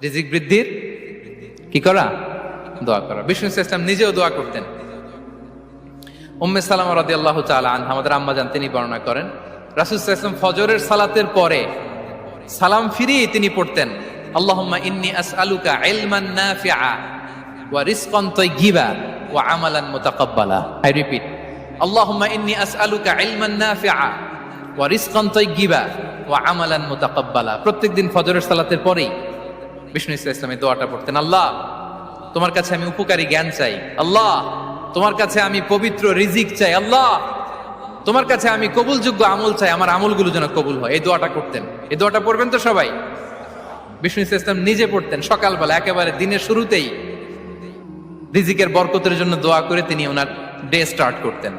রিজিক বৃদ্ধির কি করা? দোয়া করা। বিষ্ণু ইসলাম নিজেও দোয়া করতেন। উম্মে সালামা রাদিয়াল্লাহু তাআলা আনহা, আমাদের আম্মা জান, তিনি বর্ণনা করেন রাসূল সাল্লাল্লাহু আলাইহি ওয়াসাল্লাম ফজরের সালাতের পরে সালাম ফিরিয়ে তিনি পড়তেন, আল্লাহুম্মা ইন্নী আসআলুকা ইলমান নাফিআ ওয়া রিজকান তাইয়্যিবা ওয়া আমালান মুতাকাব্বালা। আই রিপিট, আল্লাহুম্মা ইন্নী আসআলুকা ইলমান নাফিআ ওয়া রিজকান তাইয়্যিবা ওয়া আমালান মুতাকাব্বালা। প্রত্যেকদিন ফজরের সালাতের পরেই বিষ্ণু ইসলাম এই দোয়াটা পড়তেন, আল্লাহ তোমার কাছে আমি উপকারী জ্ঞান চাই, আল্লাহ তোমার কাছে আমি পবিত্র রিজিক চাই, আল্লাহ তোমার কাছে আমি কবুলযোগ্য আমল চাই, আমার আমলগুলো যেন কবুল হয়। এই দোয়াটা করতেন। এই দোয়াটা পড়বেন তো সবাই। বিষ্ণু ইসলাম নিজে পড়তেন সকালবেলা, একেবারে দিনের শুরুতেই রিজিকের বরকতের জন্য দোয়া করে তিনি ওনার ডে স্টার্ট করতেন।